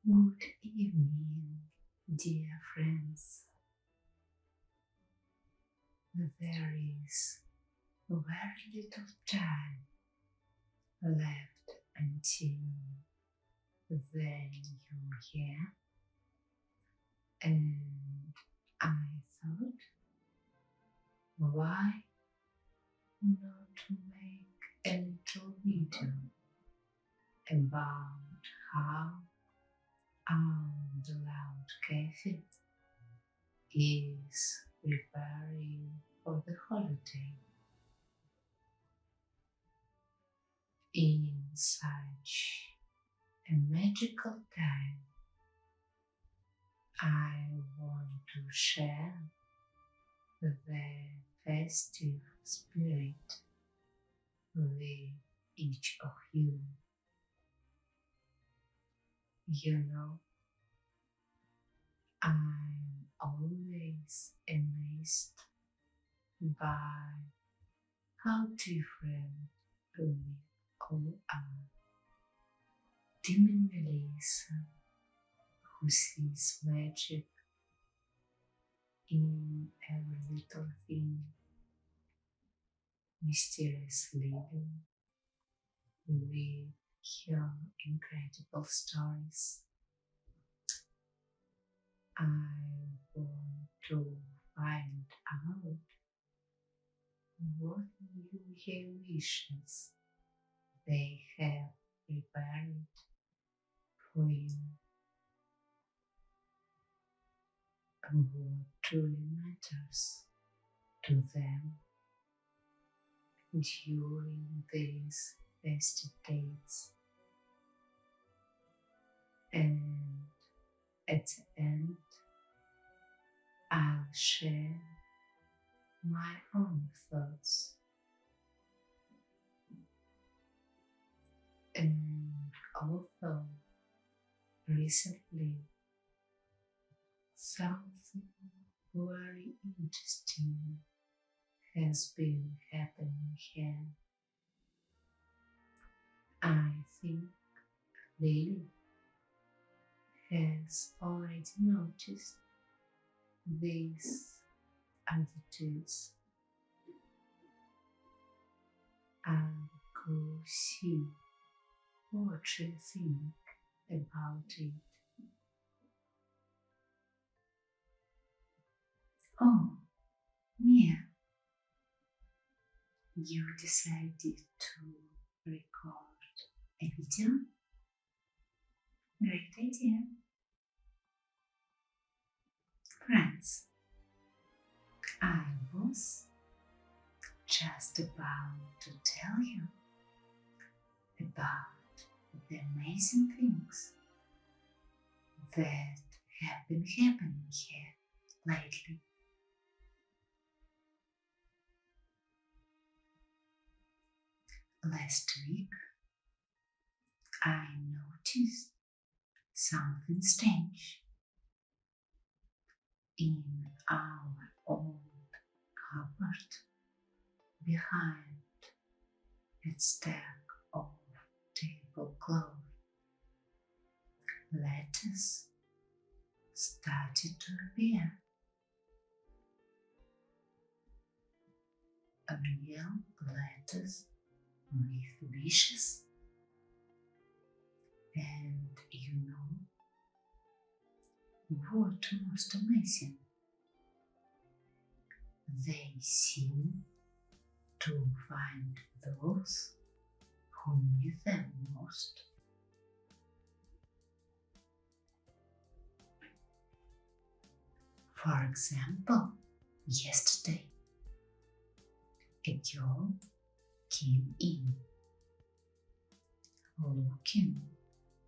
Good evening, dear friends. There is very little time left until the new year, and I thought, why not make a little video about how our beloved cafe is preparing for the holiday in such a magical time. I want to share the festive spirit with each of you. You know, I'm always amazed by how different we all are. The minimalism who sees magic in every little thing, mysterious living with your incredible stories. I want to find out what new wishes they have prepared for you, and what truly matters to them during these festive days. And at the end, I'll share my own thoughts. And although recently something very interesting has been happening here, I think Lily has already noticed these attitudes. I'll go see what you think about it. Oh, Mia, you decided to record a video? Great idea. Friends, I was just about to tell you about the amazing things that have been happening here lately. Last week, I noticed something strange in our old cupboard behind a stack of tablecloth. Letters started to appear. Real letters with wishes. And you know what most amazing? They seem to find those who need them most. For example, yesterday, a girl came in looking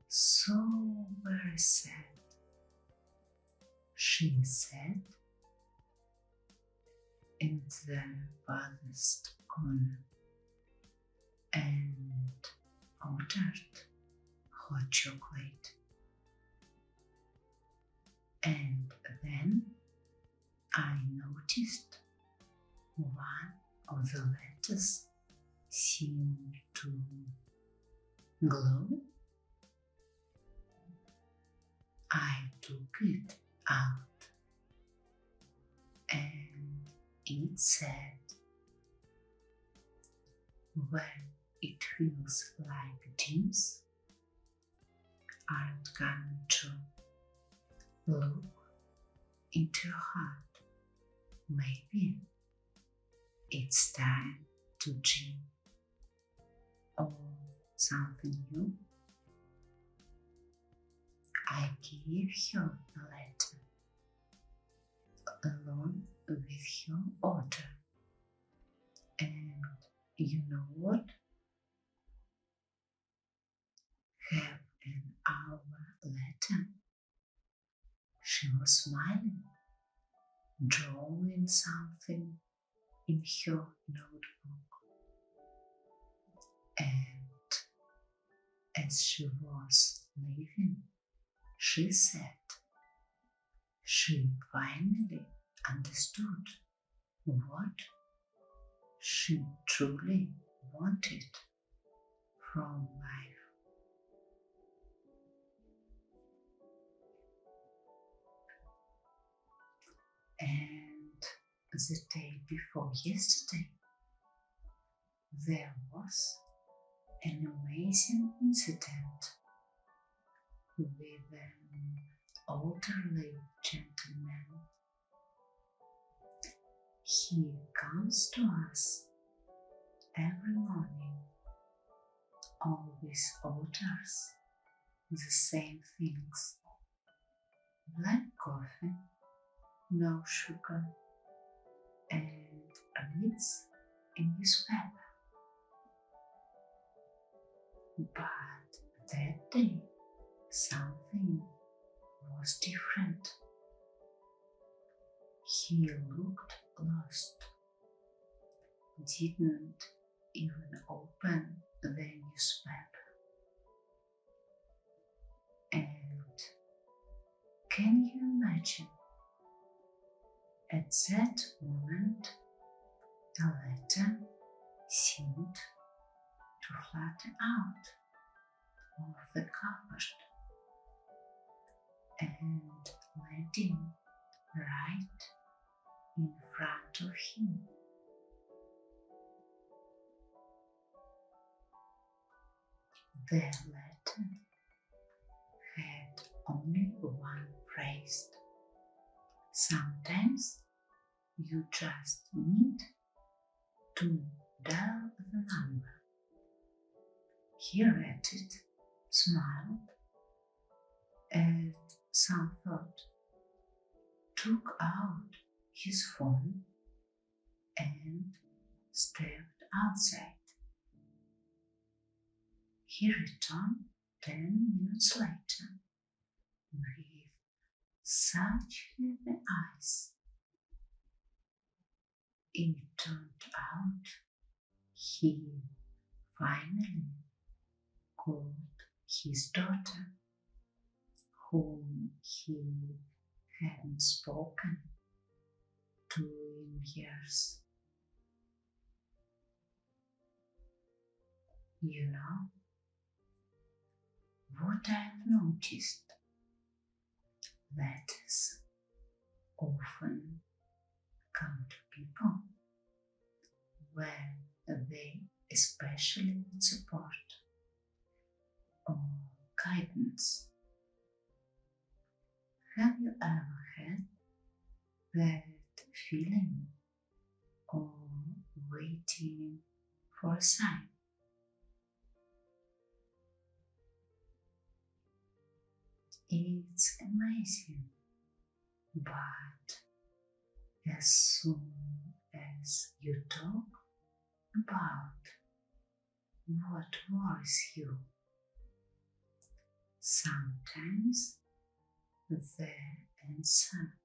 so very sad. She sat in the farthest corner and ordered hot chocolate. And then I noticed one of the letters seemed to glow. I took it out and it said, when it feels like dreams aren't coming true, look into your heart. Maybe it's time to dream or something new. I gave her a letter along with her order. And you know what? Half an hour later, she was smiling, drawing something in her notebook. And as she was leaving, she said she finally understood what she truly wanted from life. And the day before yesterday, there was an amazing incident with an elderly gentleman. He comes to us every morning, always orders the same things: black coffee, no sugar, and reads a newspaper. But that day, something was different. He looked lost, didn't even open the newspaper. And can you imagine? At that moment, the letter seemed to flutter out of the cupboard and landing right in front of him. The letter had only one phrase. Sometimes you just need to dial the number. He read it, smiled at some thought, took out his phone and stepped outside. He returned 10 minutes later with such heavy eyes. It turned out he finally called his daughter, whom he hadn't spoken to in years. You know, what I've noticed, letters often come to people when they especially need support or guidance. Have you ever had that feeling or waiting for a sign? It's amazing, but as soon as you talk about what worries you, sometimes the answer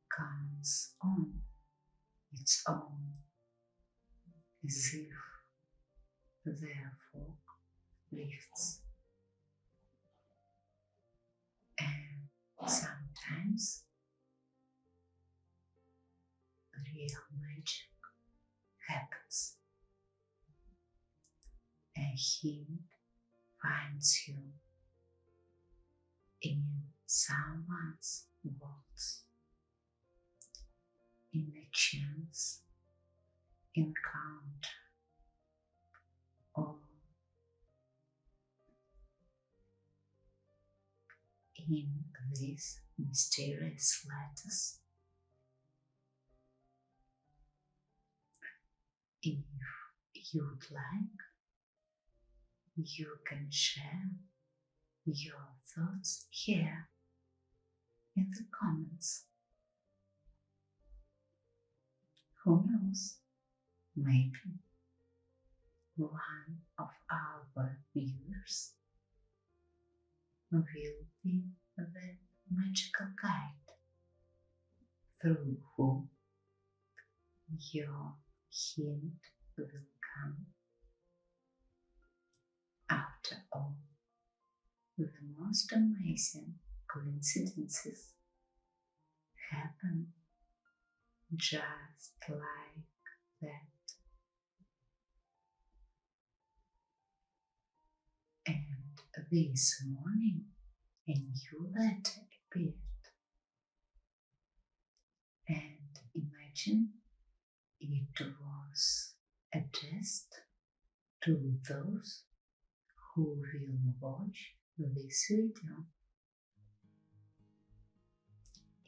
comes on its own, as if the fog lifts. And sometimes real magic happens. A hint finds you in someone's words in a chance encounter or in these mysterious letters. If you'd like, you can share your thoughts here in the comments. Who knows, maybe one of our viewers will be the magical guide through whom your hint will come. After all, the most amazing coincidences happen just like that. And this morning, a new letter appeared. And imagine it was addressed to those who will watch this video.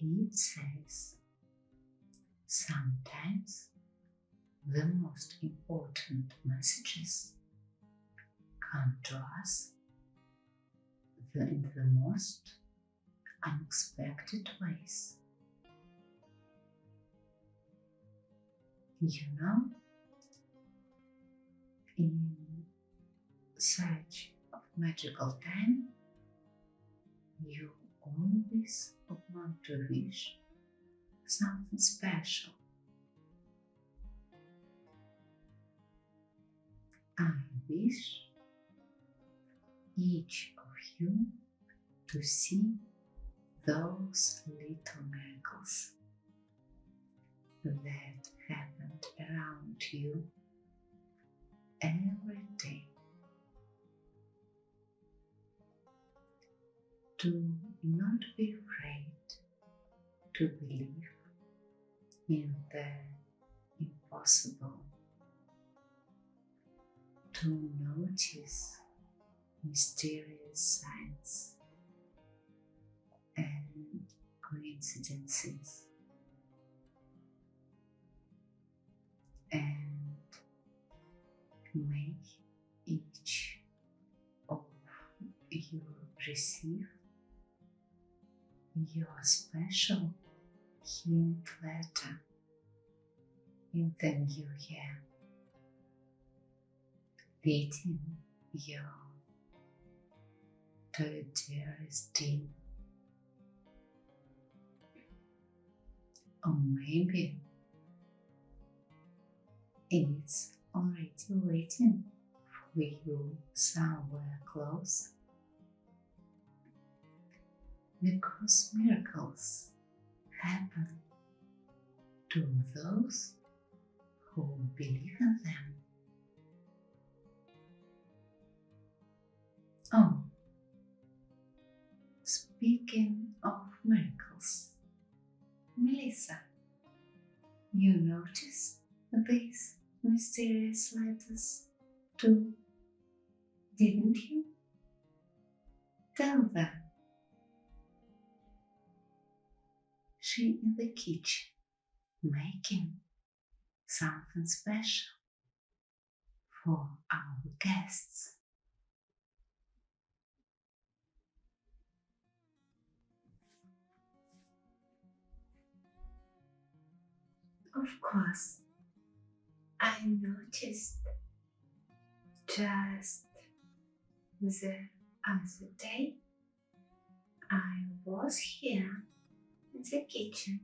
It says, sometimes the most important messages come to us in the most unexpected ways. You know, in such a magical time, you always want to wish something special. I wish each of you to see those little miracles that happened around you every day. To not be afraid to believe in the impossible, to notice mysterious signs and coincidences, and may each of you receive your special hint letter in the new year, leading you to your dearest dream. Or maybe it's already waiting for you somewhere close, because miracles happen to those who believe in them. Oh, speaking of miracles, Melissa, you notice these mysterious letters too, didn't you? Tell them. She in the kitchen, making something special for our guests. Of course, I noticed just the other day I was here in the kitchen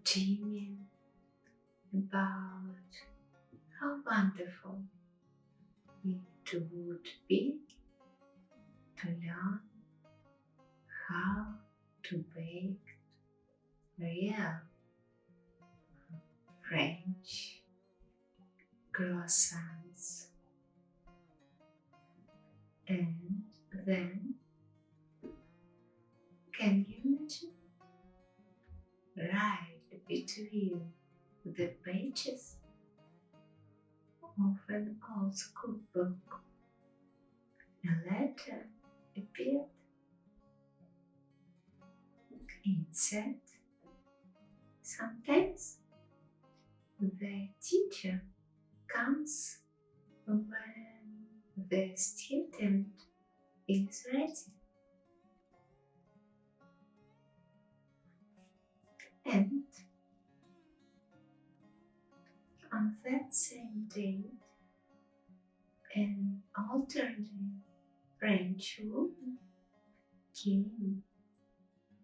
dreaming about how wonderful it would be to learn how to bake real French croissants. And then imagine right between the pages of an old school book, a letter appeared. It said, "Sometimes the teacher comes when the student is ready." And on that same day, an elderly French woman came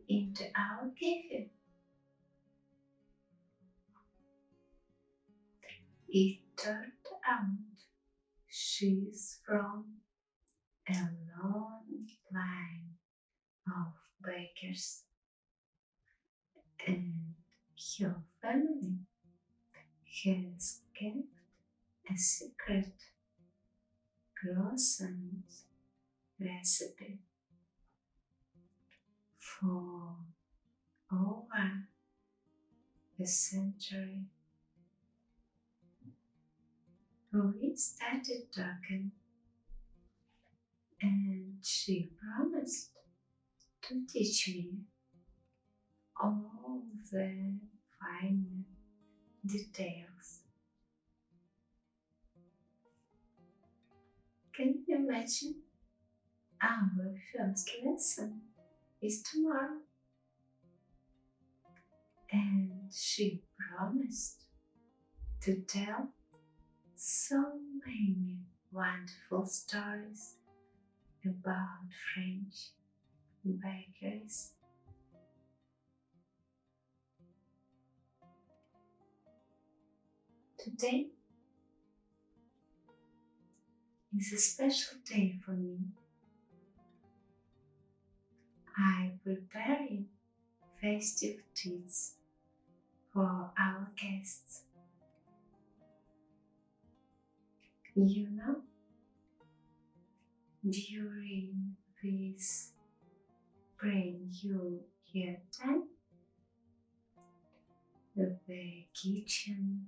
into our cafe. It turned out she's from a long line of bakers, and her family has kept a secret croissant recipe for over a century. We started talking, and she promised to teach me all the fine details. Can you imagine? Our first lesson is tomorrow, and she promised to tell so many wonderful stories about French bakeries. Today is a special day for me. I'm preparing festive treats for our guests. You know, during this brand new year time, the kitchen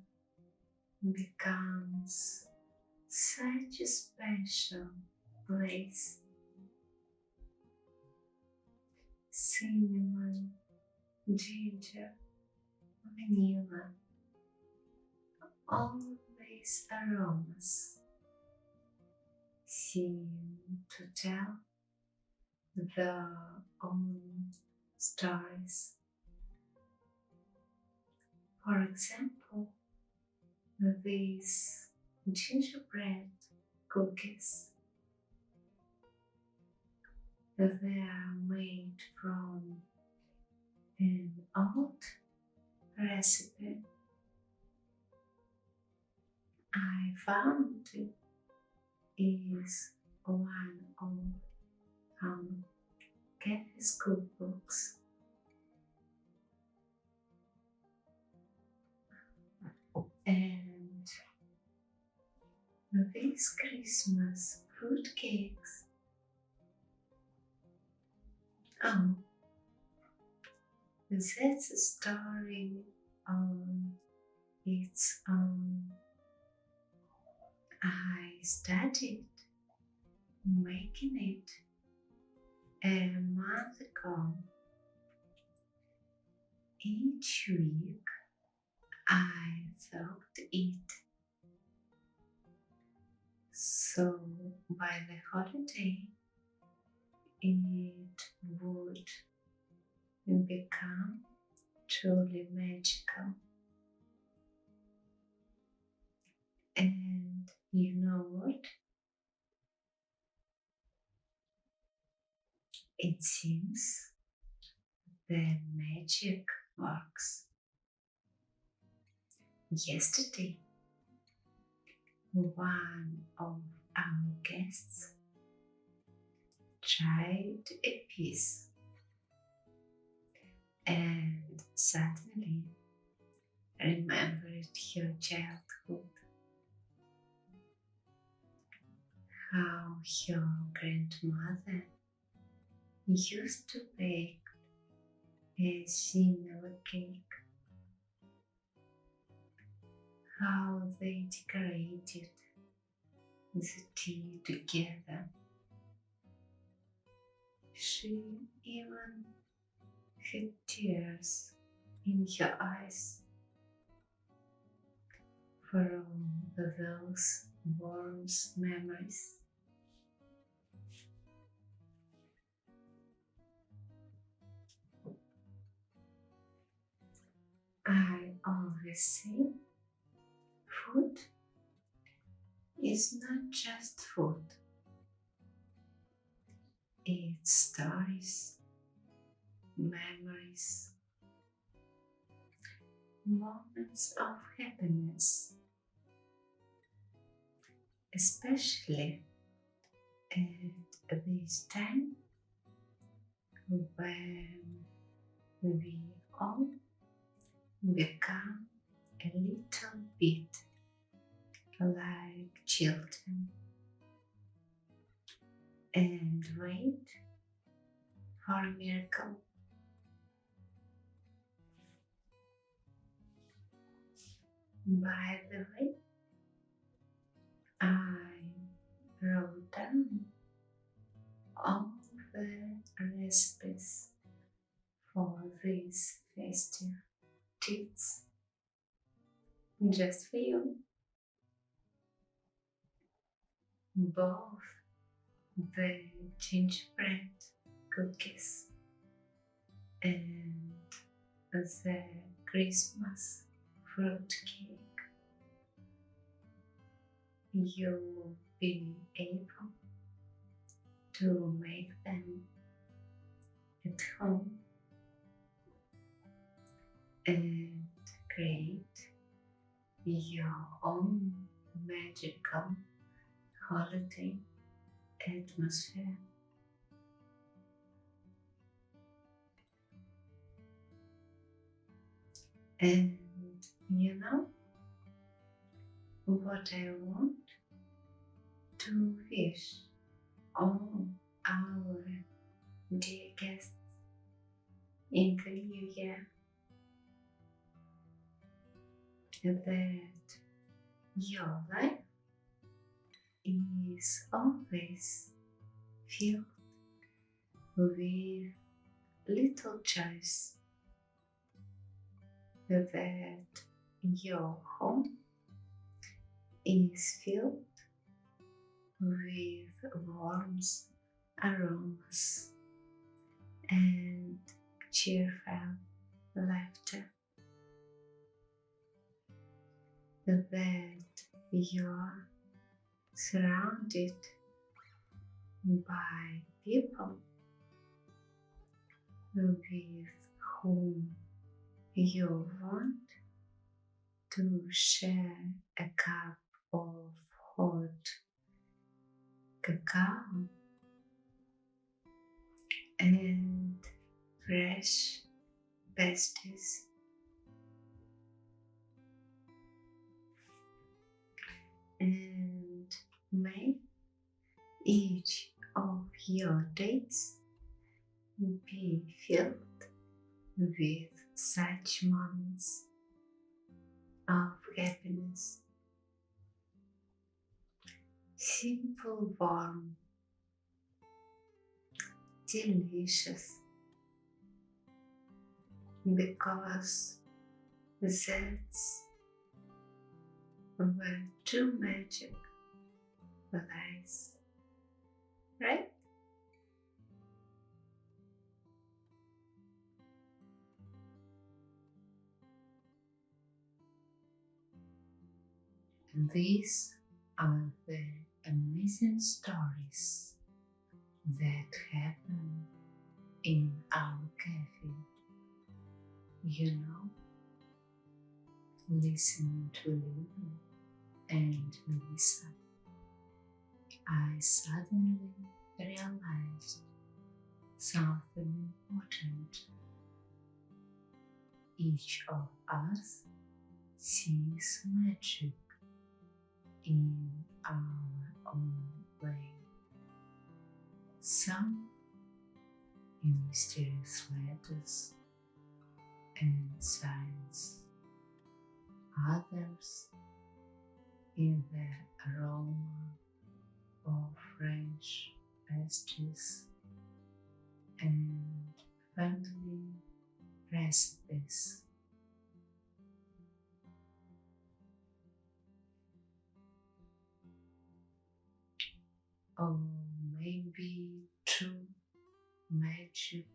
becomes such a special place. Cinnamon, ginger, vanilla, all these aromas seem to tell their own stories. For example, these gingerbread cookies. They are made from an old recipe I found is one of Kathy's cookbooks. And these Christmas fruit cakes. Oh, that's a story on its own. I studied making it a month ago. Each week I thought it. So by the holiday it would become truly magical. And you know what? It seems the magic works. Yesterday, one of our guests tried a piece and suddenly remembered her childhood, how her grandmother used to bake a similar cake, how they decorated the tea together. She even had tears in her eyes from those warm memories. I always say food is not just food, it's stories, memories, moments of happiness, especially at this time when we all become a little bit like children and wait for a miracle. By the way, I wrote down all the recipes for these festive treats just for you. Both the gingerbread cookies and the Christmas fruit cake. You will be able to make them at home and create your own magical holiday atmosphere. And you know what I want to wish all our dear guests in the new year, that your life is always filled with little joys, that your home is filled with warmth, aromas, and cheerful laughter, that you're surrounded by people with whom you want to share a cup of hot cacao and fresh pastries. And may each of your days be filled with such moments of happiness, simple, warm, delicious, because that's where true magic lies, right? These are the amazing stories that happen in our cafe. You know, listening to Lulu and Melissa, I suddenly realized something important. Each of us sees magic in our own way. Some in mysterious letters, and science, others in the aroma of French pastries and family recipes. Or maybe true magic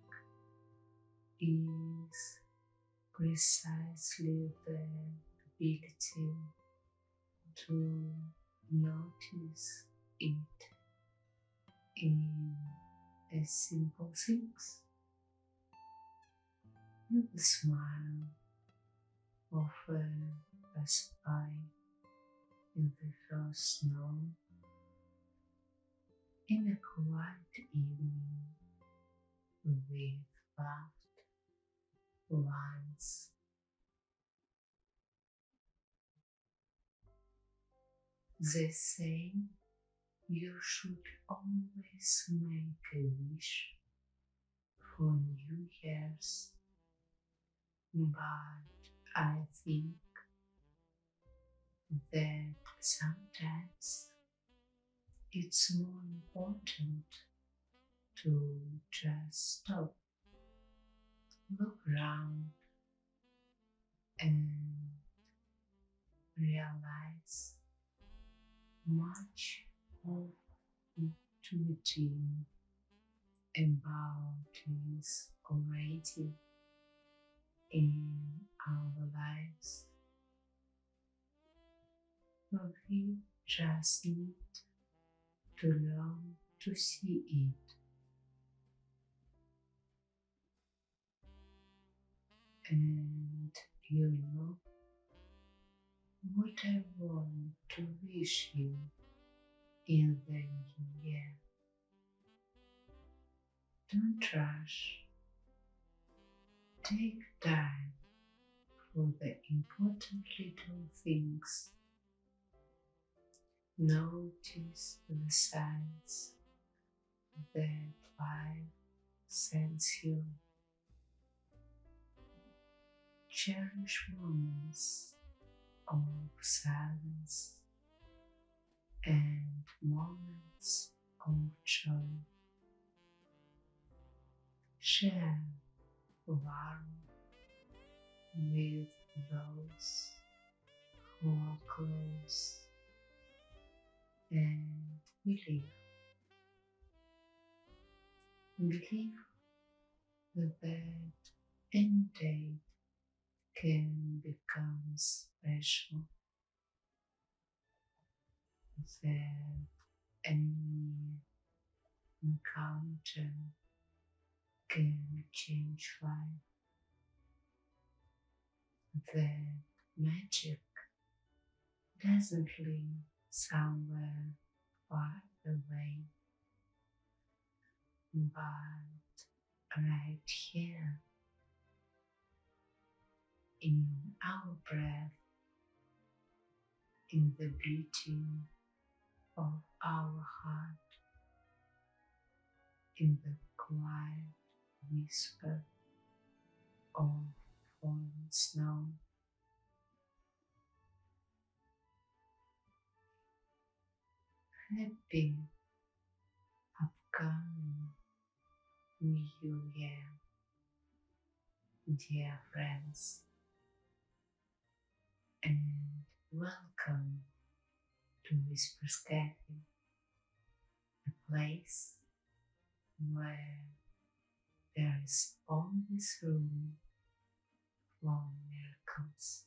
is precisely the ability to notice it in as simple things. You will smile of a passerby in the first snow in a quiet evening with loved ones. They say you should always make a wish for New Year's, but I think that sometimes it's more important to just stop, look around, and realize much of opportunity about is already in our lives. But we just need to learn to see it. And you know what I want to wish you in the new year. Don't rush. Take time for the important little things. Notice the signs that life sends you. Cherish moments of silence and moments of joy. Share warmth with those who are close and believe that any day can become special, that any encounter can change life, that magic doesn't live somewhere far away, but right here in our breath, in the beating of our heart, in the quiet whisper of falling snow. Happy upcoming New Year, dear friends, and welcome to WhisperCafe, a place where there is always room for miracles.